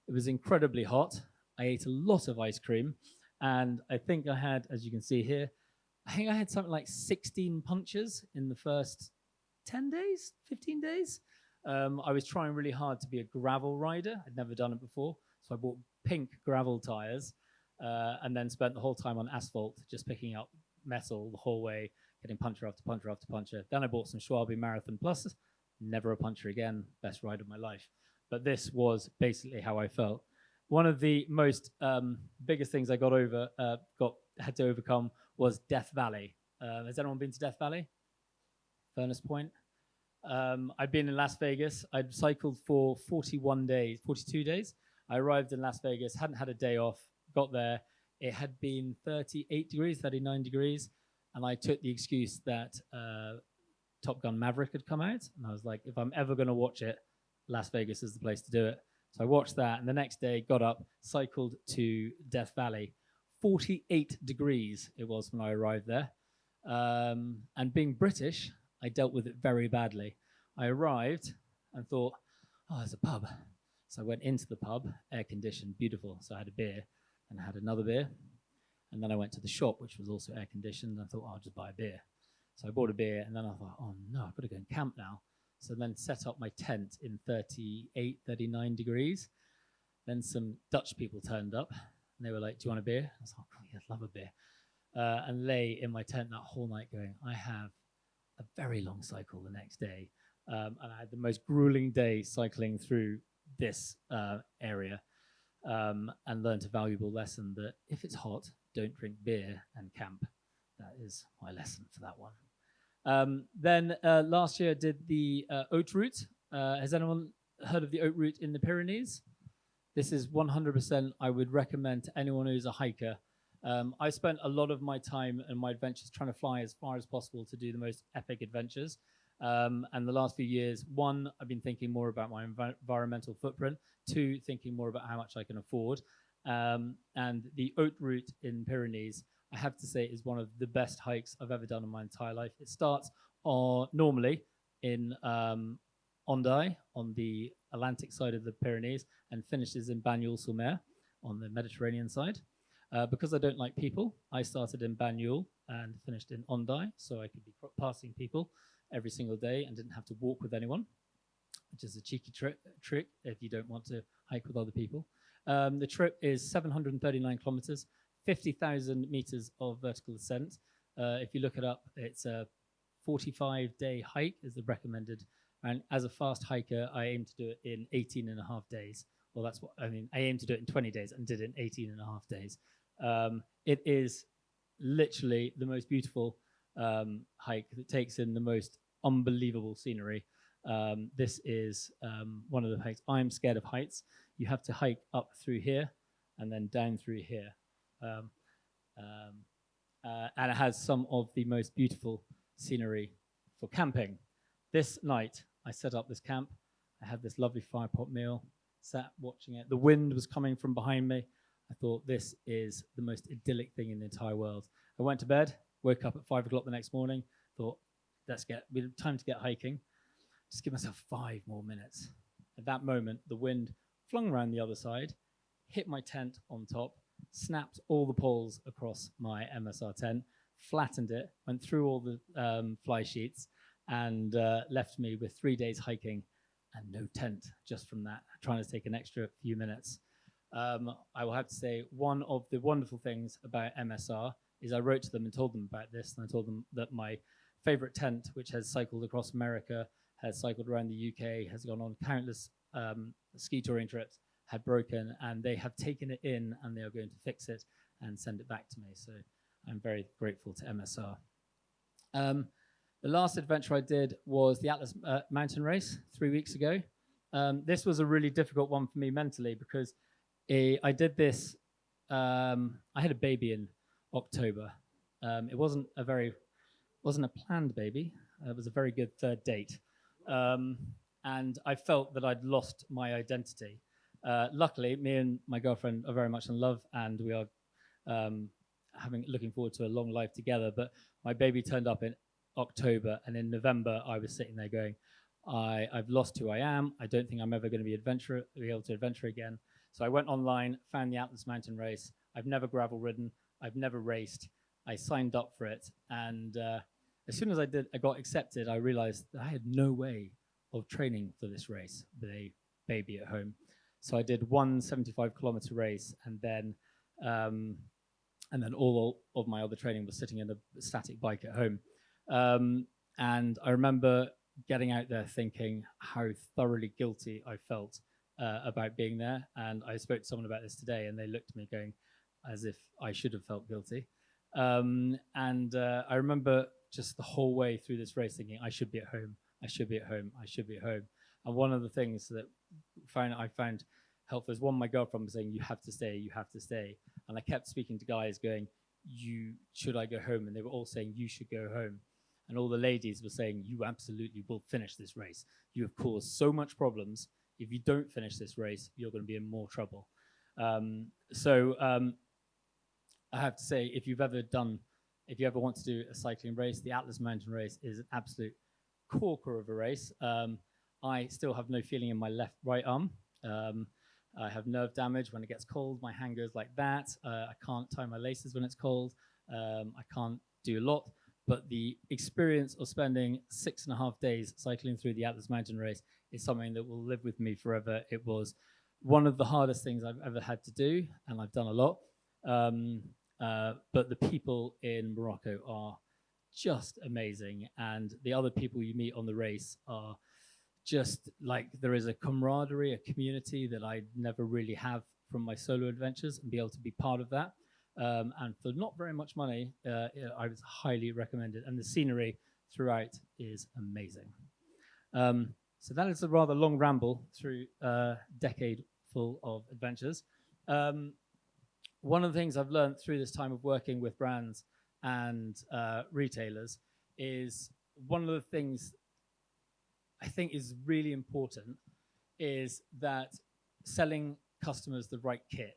It was incredibly hot. I ate a lot of ice cream, and I think I had, as you can see here, I think I had something like 16 punches in the first 10 days, 15 days. I was trying really hard to be a gravel rider. I'd never done it before. So I bought pink gravel tires and then spent the whole time on asphalt, just picking up metal the whole way, getting puncture after puncture after puncture. Then I bought some Schwalbe Marathon Plus. Never a puncture again. Best ride of my life. But this was basically how I felt. One of the most biggest things I had to overcome was Death Valley. Has anyone been to Death Valley? Furnace Point. I'd been in Las Vegas. I'd cycled for 42 days. I arrived in Las Vegas, hadn't had a day off, got there. It had been 38 degrees, 39 degrees. And I took the excuse that Top Gun Maverick had come out. And I was like, if I'm ever going to watch it, Las Vegas is the place to do it. So I watched that. And the next day, got up, cycled to Death Valley. 48 degrees it was when I arrived there. And being British, I dealt with it very badly. I arrived and thought, oh, there's a pub. So I went into the pub, air conditioned, beautiful. So I had a beer and I had another beer. And then I went to the shop, which was also air conditioned. And I thought, oh, I'll just buy a beer. So I bought a beer and then I thought, oh no, I've got to go and camp now. So then set up my tent in 38, 39 degrees. Then some Dutch people turned up and they were like, do you want a beer? I was like, oh, yeah, I'd love a beer. And lay in my tent that whole night going, I have a very long cycle the next day. And I had the most grueling day cycling through this area, and learned a valuable lesson that if it's hot, don't drink beer and camp. That is my lesson for that one. Then last year I did the oat route. Has anyone heard of the oat route in the Pyrenees? This is 100% I would recommend to anyone who's a hiker. I spent a lot of my time and my adventures trying to fly as far as possible to do the most epic adventures. And the last few years, one, I've been thinking more about my environmental footprint. Two, thinking more about how much I can afford. And the oat route in Pyrenees, I have to say, is one of the best hikes I've ever done in my entire life. It starts normally in Hendaye on the Atlantic side of the Pyrenees and finishes in Bagnols-sur-Mer on the Mediterranean side. Because I don't like people, I started in Bagnols and finished in Hendaye, so I could be passing people every single day and didn't have to walk with anyone, which is a cheeky trick if you don't want to hike with other people. The trip is 739 kilometers, 50,000 meters of vertical ascent. If you look it up, it's a 45-day hike is the recommended. And as a fast hiker, I aim to do it in 18 and a half days. Well, that's what I mean. I aim to do it in 20 days and did it in 18 and a half days. It is literally the most beautiful hike that takes in the most unbelievable scenery. This is one of the hikes. I'm scared of heights. You have to hike up through here and then down through here. And it has some of the most beautiful scenery for camping. This night, I set up this camp. I had this lovely fire pot meal, sat watching it. The wind was coming from behind me. I thought, this is the most idyllic thing in the entire world. I went to bed, woke up at 5 o'clock the next morning, thought, we have time to get hiking. Just give myself 5 more minutes. At that moment, the wind flung around the other side, hit my tent on top, snapped all the poles across my MSR tent, flattened it, went through all the fly sheets, and left me with 3 days hiking and no tent just from that, trying to take an extra few minutes. I will have to say, one of the wonderful things about MSR is I wrote to them and told them about this, and I told them that my favorite tent, which has cycled across America, has cycled around the UK, has gone on countless ski touring trips, had broken, and they have taken it in and they are going to fix it and send it back to me. So I'm very grateful to MSR. The last adventure I did was the Atlas Mountain Race 3 weeks ago. This was a really difficult one for me mentally because I did this, I had a baby in October. It wasn't a planned baby. It was a very good third date. And I felt that I'd lost my identity. Luckily, me and my girlfriend are very much in love, and we are looking forward to a long life together. But my baby turned up in October, and in November, I was sitting there going, I've lost who I am. I don't think I'm ever going to be able to adventure again. So I went online, found the Atlas Mountain Race. I've never gravel ridden. I've never raced. I signed up for it, and as soon as I got accepted, I realized that I had no way of training for this race with a baby at home. So I did one 75-kilometer race, and then all of my other training was sitting in a static bike at home. And I remember getting out there thinking how thoroughly guilty I felt about being there. And I spoke to someone about this today, and they looked at me going as if I should have felt guilty. I remember just the whole way through this race thinking, I should be at home, I should be at home, I should be at home. And one of the things that I found helpful is, one, my girlfriend was saying, you have to stay, you have to stay. And I kept speaking to guys going, should I go home? And they were all saying, you should go home. And all the ladies were saying, you absolutely will finish this race. You have caused so much problems. If you don't finish this race, you're going to be in more trouble. I have to say, if you ever want to do a cycling race, the Atlas Mountain Race is an absolute corker of a race. I still have no feeling in my right arm. I have nerve damage when it gets cold. My hand goes like that. I can't tie my laces when it's cold. I can't do a lot. But the experience of spending 6.5 days cycling through the Atlas Mountain Race is something that will live with me forever. It was one of the hardest things I've ever had to do, and I've done a lot. But the people in Morocco are just amazing. And the other people you meet on the race are just like, there is a camaraderie, a community that I never really have from my solo adventures, and be able to be part of that. And for not very much money, I was highly recommended. And the scenery throughout is amazing. So that is a rather long ramble through a decade full of adventures. One of the things I've learned through this time of working with brands and retailers is, one of the things I think is really important is that selling customers the right kit.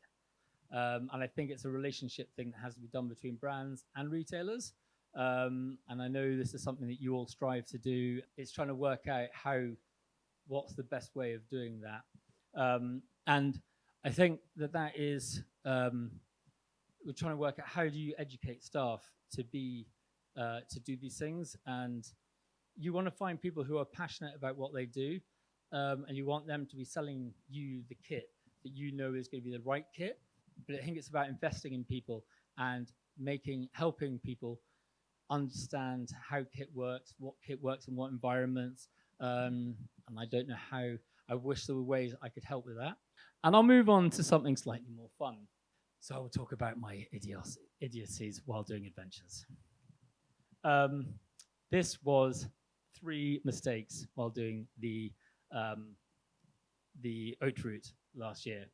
And I think it's a relationship thing that has to be done between brands and retailers. And I know this is something that you all strive to do. It's trying to work out what's the best way of doing that. And I think that is, we're trying to work out, how do you educate staff to do these things. And you want to find people who are passionate about what they do, and you want them to be selling you the kit that you know is going to be the right kit. But I think it's about investing in people and helping people understand how kit works, what kit works in what environments. And I don't know how. I wish there were ways I could help with that. And I'll move on to something slightly more fun. So I'll talk about my idiocies while doing adventures. This was 3 mistakes while doing the oat route last year.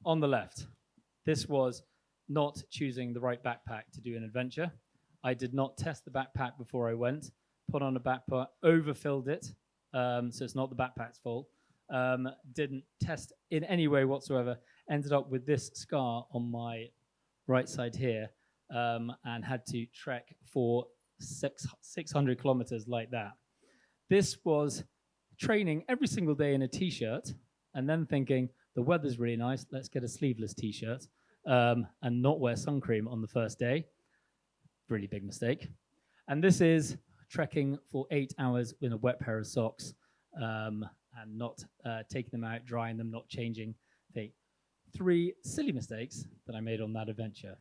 On the left, this was not choosing the right backpack to do an adventure. I did not test the backpack before I went. Put on a backpack, overfilled it, so it's not the backpack's fault. Didn't test in any way whatsoever. Ended up with this scar on my right side here, and had to trek for 600 kilometers like that. This was training every single day in a t-shirt, and then thinking, the weather's really nice, let's get a sleeveless t-shirt, and not wear sun cream on the first day. Really big mistake. And this is trekking for 8 hours with a wet pair of socks, and not taking them out, drying them, not changing. 3 silly mistakes that I made on that adventure.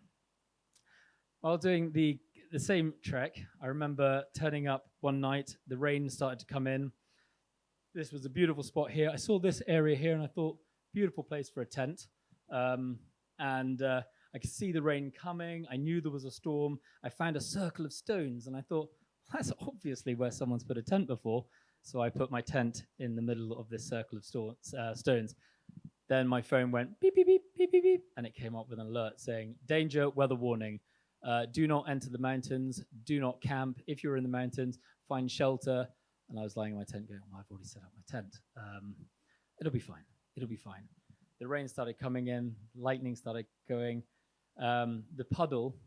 While doing the same trek, I remember turning up one night, the rain started to come in. This was a beautiful spot here. I saw this area here and I thought, beautiful place for a tent. I could see the rain coming. I knew there was a storm. I found a circle of stones and I thought, that's obviously where someone's put a tent before. So I put my tent in the middle of this circle of stones. Then my phone went beep, beep, beep, beep, beep, beep, and it came up with an alert saying, danger, weather warning. Do not enter the mountains. Do not camp. If you're in the mountains, find shelter. And I was lying in my tent going, well, I've already set up my tent. It'll be fine. It'll be fine. The rain started coming in. Lightning started going. The puddle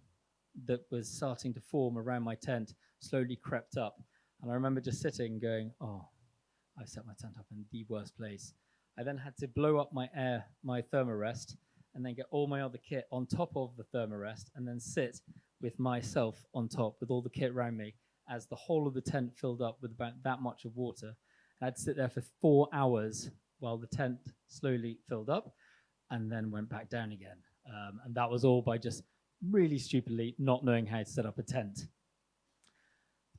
that was starting to form around my tent slowly crept up. And I remember just sitting going, oh, I've set my tent up in the worst place. I then had to blow up my thermarest, and then get all my other kit on top of the thermarest, and then sit with myself on top with all the kit around me as the whole of the tent filled up with about that much of water. I had to sit there for 4 hours while the tent slowly filled up and then went back down again. And that was all by just really stupidly not knowing how to set up a tent.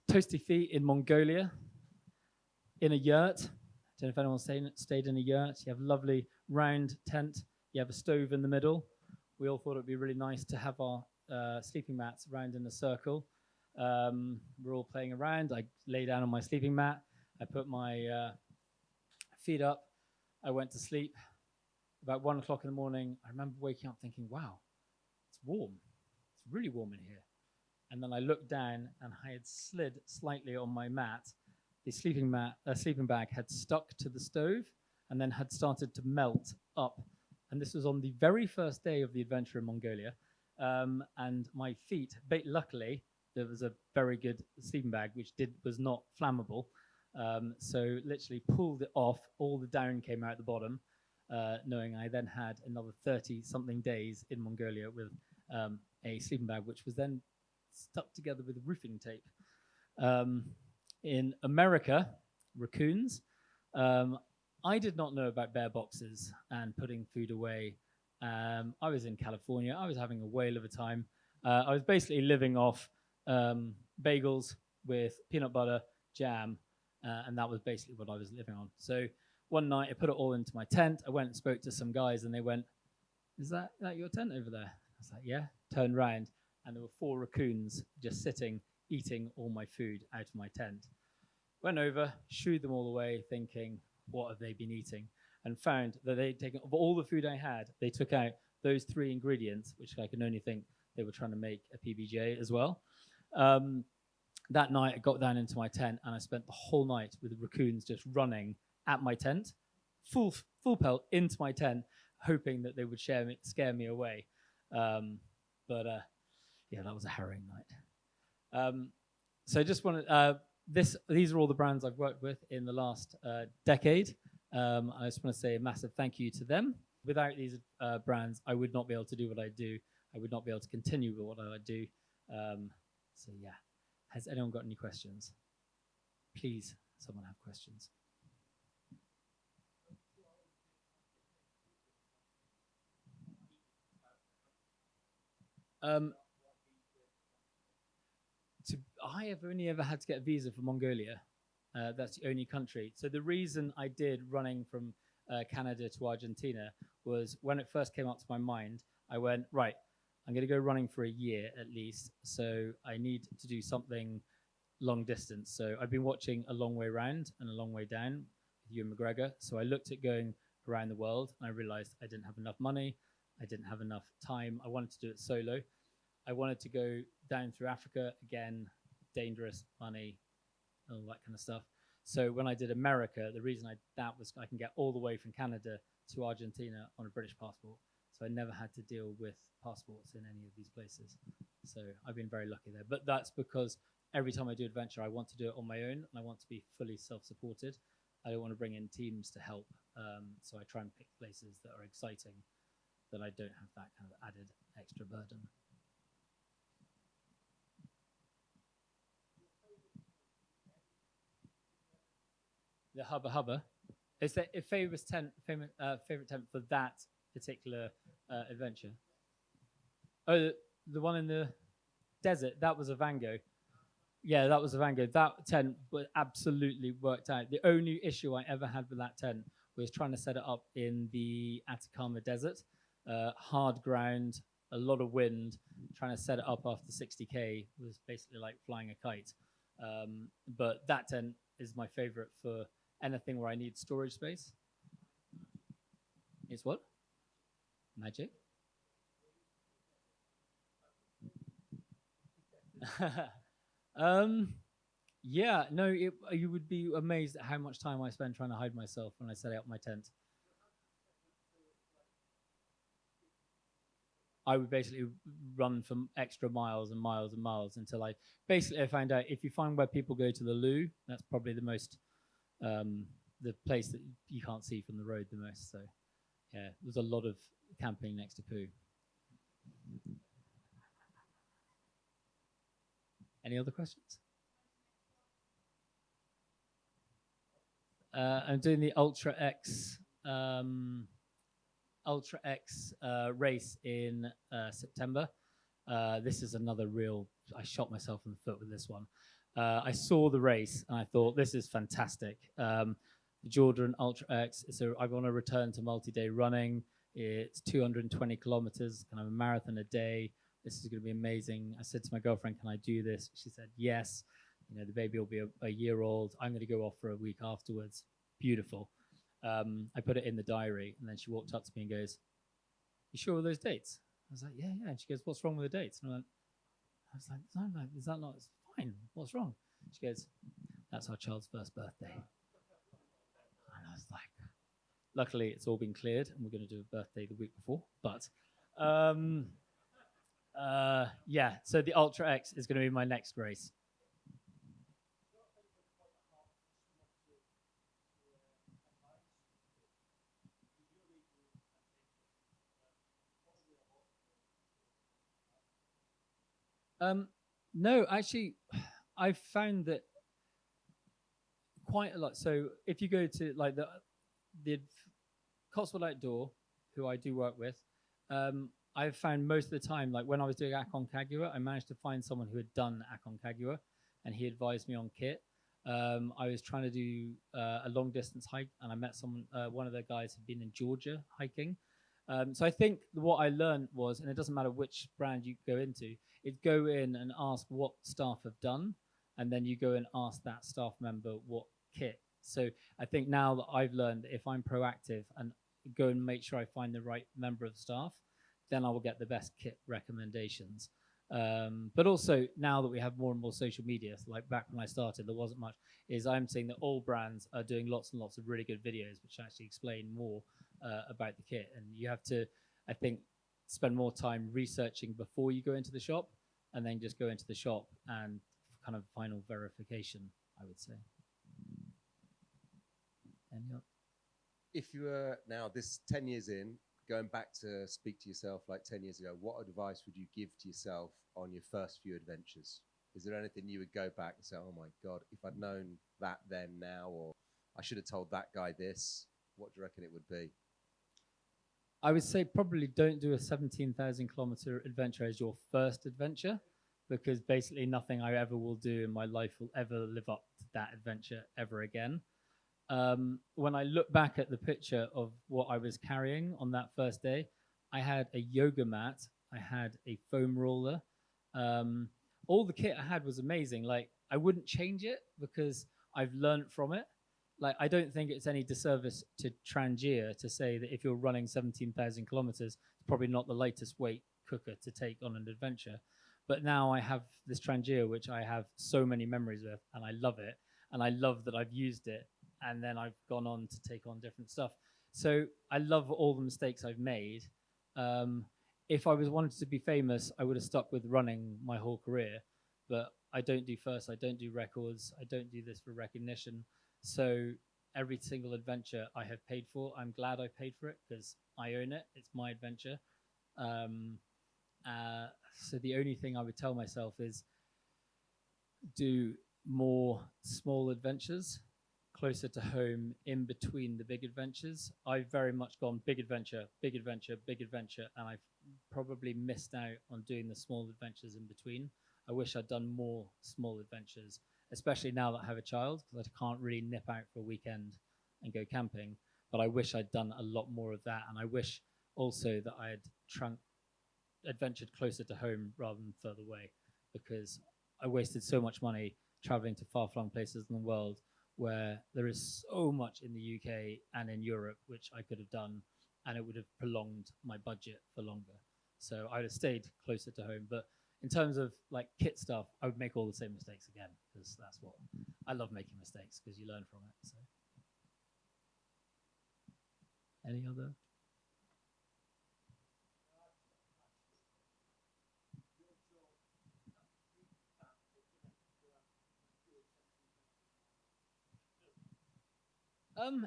Toasty feet in Mongolia, in a yurt. I don't know if anyone's stayed in a yurt. You have a lovely round tent. You have a stove in the middle. We all thought it would be really nice to have our sleeping mats around in a circle. We're all playing around. I lay down on my sleeping mat. I put my feet up. I went to sleep. About 1 o'clock in the morning, I remember waking up thinking, wow, it's warm. It's really warm in here. And then I looked down and I had slid slightly on my mat. The sleeping bag had stuck to the stove and then had started to melt up. And this was on the very first day of the adventure in Mongolia. And my feet, luckily, there was a very good sleeping bag which was not flammable. So literally pulled it off. All the down came out the bottom, knowing I then had another 30-something days in Mongolia with a sleeping bag, which was then stuck together with roofing tape. In America, raccoons, I did not know about bear boxes and putting food away. I was in California. I was having a whale of a time. I was basically living off bagels with peanut butter, jam, and that was basically what I was living on. So one night I put it all into my tent. I went and spoke to some guys, and they went, "Is that your tent over there?" I was like, "Yeah." Turned around, and there were 4 raccoons just sitting, eating all my food out of my tent. Went over, shooed them all away, thinking, what have they been eating? And found that they'd taken, of all the food I had, they took out those 3 ingredients, which I can only think they were trying to make a PBJ as well. That night, I got down into my tent, and I spent the whole night with the raccoons just running at my tent, full pelt into my tent, hoping that they would scare me away. But that was a harrowing night. So I just wanted these are all the brands I've worked with in the last decade. I just want to say a massive thank you to them. Without these brands, I would not be able to do what I do. I would not be able to continue with what I do. So yeah, has anyone got any questions? Please, someone have questions. I have only ever had to get a visa for Mongolia. That's the only country. So the reason I did running from Canada to Argentina was when it first came up to my mind, I went, right, I'm going to go running for a year at least. So I need to do something long distance. So I've been watching A Long Way Round and A Long Way Down with Ewan McGregor. So I looked at going around the world, and I realized I didn't have enough money. I didn't have enough time. I wanted to do it solo. I wanted to go down through Africa, again, dangerous, money, all that kind of stuff. So when I did America, the reason that was I can get all the way from Canada to Argentina on a British passport. So I never had to deal with passports in any of these places. So I've been very lucky there. But that's because every time I do adventure, I want to do it on my own, and I want to be fully self-supported. I don't want to bring in teams to help. So I try and pick places that are exciting, that I don't have that kind of added extra burden. The Hubba Hubba. Is that a favorite tent for that particular adventure? Oh, the one in the desert. That was a Vango. Yeah, that was a Vango. That tent absolutely worked out. The only issue I ever had with that tent was trying to set it up in the Atacama Desert. Hard ground, a lot of wind. Trying to set it up after 60K was basically like flying a kite. But that tent is my favorite for anything where I need storage space. It's what? Magic? Yeah, no, you would be amazed at how much time I spend trying to hide myself when I set up my tent. I would basically run for extra miles and miles and miles until I found out if you find where people go to the loo, that's probably the most, the place that you can't see from the road the most. So yeah, there's a lot of camping next to poo. Any other questions? I'm doing the Ultra X race in September. This is another real. I shot myself in the foot with this one. I saw the race and I thought this is fantastic. The Jordan Ultra X. So I want to return to multi-day running. It's 220 kilometers, kind of a marathon a day. This is going to be amazing. I said to my girlfriend, "Can I do this?" She said, "Yes." You know, the baby will be a year old. I'm going to go off for a week afterwards. Beautiful. I put it in the diary, and then she walked up to me and goes, "You sure with those dates?" I was like, "Yeah, yeah." And she goes, "What's wrong with the dates?" And I was like, "Is that not it's fine? What's wrong?" She goes, "That's our child's first birthday." And I was like, luckily it's all been cleared, and we're going to do a birthday the week before. But yeah, so the Ultra X is going to be my next race. No, actually, I've found that quite a lot. So if you go to like the Cotswold Outdoor, who I do work with, I've found most of the time, like when I was doing Aconcagua, I managed to find someone who had done Aconcagua, and he advised me on kit. I was trying to do a long distance hike, and I met someone, one of the guys had been in Georgia hiking. So I think what I learned was, and it doesn't matter which brand you go into, is go in and ask what staff have done, and then you go and ask that staff member what kit. So I think now that I've learned that if I'm proactive and go and make sure I find the right member of staff, then I will get the best kit recommendations. But also now that we have more and more social media, so like back when I started, there wasn't much, is I'm seeing that all brands are doing lots and lots of really good videos which actually explain more about the kit. And you have to, I think, spend more time researching before you go into the shop, and then just go into the shop and kind of final verification, I would say. If you were now this 10 years in, going back to speak to yourself like 10 years ago, what advice would you give to yourself on your first few adventures? Is there anything you would go back and say, oh my God, if I'd known that then now, or I should have told that guy this, what do you reckon it would be? I would say probably don't do a 17,000 kilometer adventure as your first adventure, because basically nothing I ever will do in my life will ever live up to that adventure ever again. When I look back at the picture of what I was carrying on that first day, I had a yoga mat, I had a foam roller. All the kit I had was amazing. Like, I wouldn't change it because I've learned from it. Like, I don't think it's any disservice to Trangia to say that if you're running 17,000 kilometers, it's probably not the lightest weight cooker to take on an adventure. But now I have this Trangia, which I have so many memories with, and I love it. And I love that I've used it, and then I've gone on to take on different stuff. So I love all the mistakes I've made. If I was wanted to be famous, I would have stuck with running my whole career. But I don't do first, I don't do records, I don't do this for recognition. So every single adventure I have paid for, I'm glad I paid for it because I own it. It's my adventure. So the only thing I would tell myself is do more small adventures closer to home in between the big adventures. I've very much gone big adventure, big adventure, big adventure, and I've probably missed out on doing the small adventures in between. I wish I'd done more small adventures, especially now that I have a child, because I can't really nip out for a weekend and go camping. But I wish I'd done a lot more of that, and I wish also that I had adventured closer to home rather than further away, because I wasted so much money traveling to far-flung places in the world where there is so much in the UK and in Europe which I could have done, and it would have prolonged my budget for longer. So I would have stayed closer to home. But in terms of like kit stuff, I would make all the same mistakes again, because that's what I love, making mistakes, because you learn from it. So any other?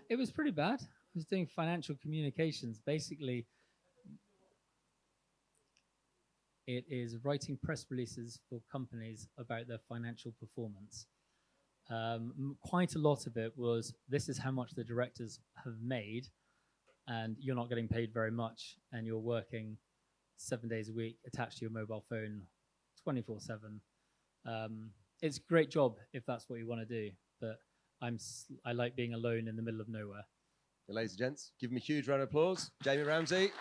It was pretty bad. I was doing financial communications. Basically, it is writing press releases for companies about their financial performance. Quite a lot of it was, this is how much the directors have made, and you're not getting paid very much, and you're working 7 days a week attached to your mobile phone 24/7. It's a great job if that's what you want to do, but I like being alone in the middle of nowhere. Ladies and gents, give him a huge round of applause. Jamie Ramsay.